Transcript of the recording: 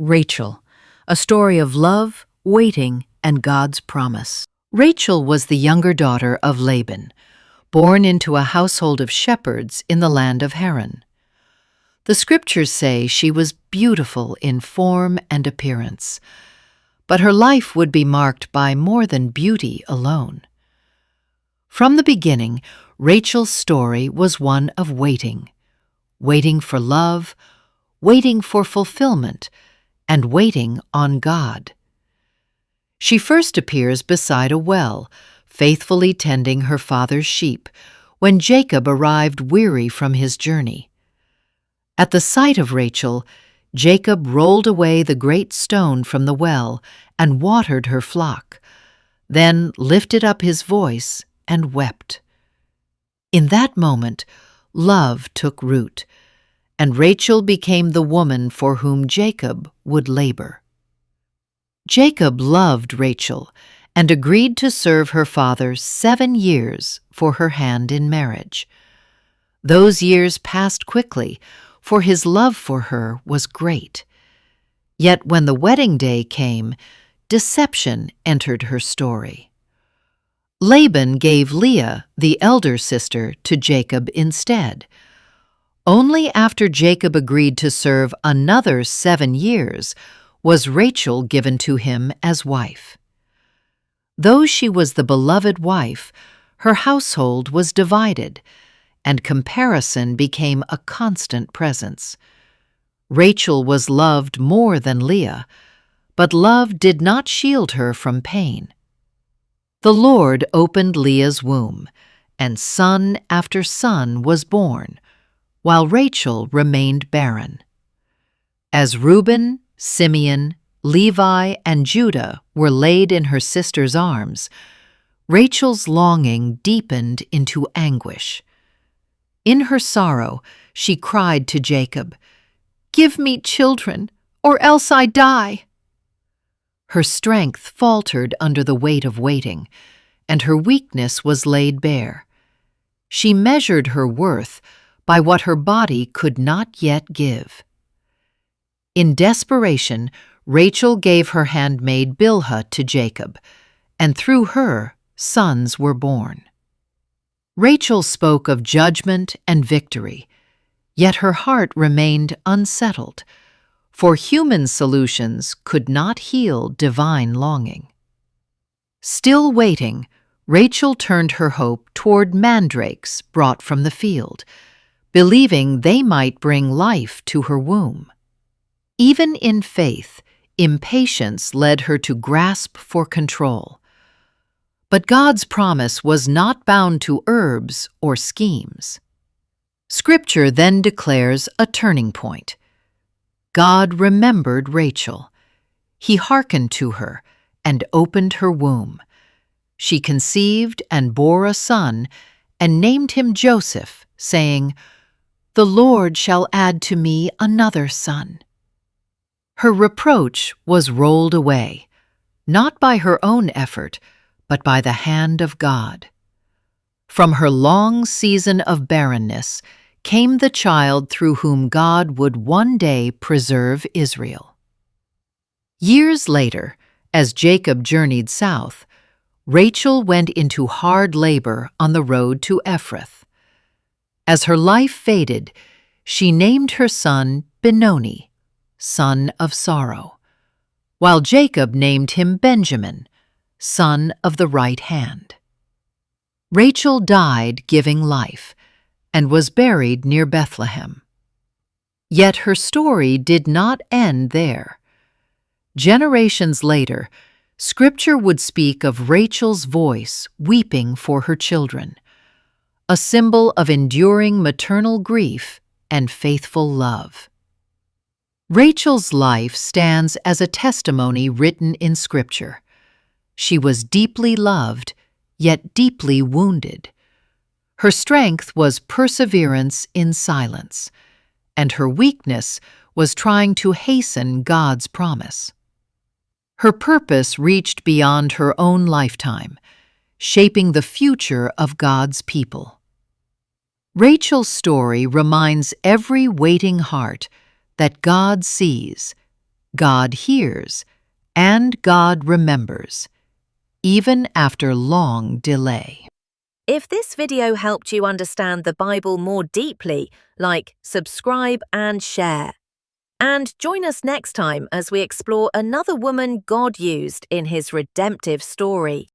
Rachel, a story of love, waiting, and God's promise. Rachel was the younger daughter of Laban, born into a household of shepherds in the land of Haran. The scriptures say she was beautiful in form and appearance, but her life would be marked by more than beauty alone. From the beginning, Rachel's story was one of waiting for love, waiting for fulfillment, and waiting on God. She first appears beside a well, faithfully tending her father's sheep, when Jacob arrived weary from his journey. At the sight of Rachel, Jacob rolled away the great stone from the well and watered her flock, then lifted up his voice and wept. In that moment, love took root, and Rachel became the woman for whom Jacob would labor. Jacob loved Rachel and agreed to serve her father 7 years for her hand in marriage. Those years passed quickly, for his love for her was great. Yet when the wedding day came, deception entered her story. Laban gave Leah, the elder sister, to Jacob instead. Only after Jacob agreed to serve another 7 years was Rachel given to him as wife. Though she was the beloved wife, her household was divided, and comparison became a constant presence. Rachel was loved more than Leah, but love did not shield her from pain. The Lord opened Leah's womb, and son after son was born, while Rachel remained barren. As Reuben, Simeon, Levi, and Judah were laid in her sister's arms, Rachel's longing deepened into anguish. In her sorrow, she cried to Jacob, "Give me children, or else I die." Her strength faltered under the weight of waiting, and her weakness was laid bare. She measured her worth by what her body could not yet give. In desperation, Rachel gave her handmaid Bilhah to Jacob, and through her sons were born. Rachel spoke of judgment and victory, yet her heart remained unsettled, for human solutions could not heal divine longing. Still waiting, Rachel turned her hope toward mandrakes brought from the field, believing they might bring life to her womb. Even in faith, impatience led her to grasp for control. But God's promise was not bound to herbs or schemes. Scripture then declares a turning point. God remembered Rachel. He hearkened to her and opened her womb. She conceived and bore a son and named him Joseph, saying, "The Lord shall add to me another son." Her reproach was rolled away, not by her own effort, but by the hand of God. From her long season of barrenness came the child through whom God would one day preserve Israel. Years later, as Jacob journeyed south, Rachel went into hard labor on the road to Ephrath. As her life faded, she named her son Benoni, son of sorrow, while Jacob named him Benjamin, son of the right hand. Rachel died giving life and was buried near Bethlehem. Yet her story did not end there. Generations later, Scripture would speak of Rachel's voice weeping for her children, a symbol of enduring maternal grief and faithful love. Rachel's life stands as a testimony written in Scripture. She was deeply loved, yet deeply wounded. Her strength was perseverance in silence, and her weakness was trying to hasten God's promise. Her purpose reached beyond her own lifetime, shaping the future of God's people. Rachel's story reminds every waiting heart that God sees, God hears, and God remembers, even after long delay. If this video helped you understand the Bible more deeply, like, subscribe and share. And join us next time as we explore another woman God used in his redemptive story.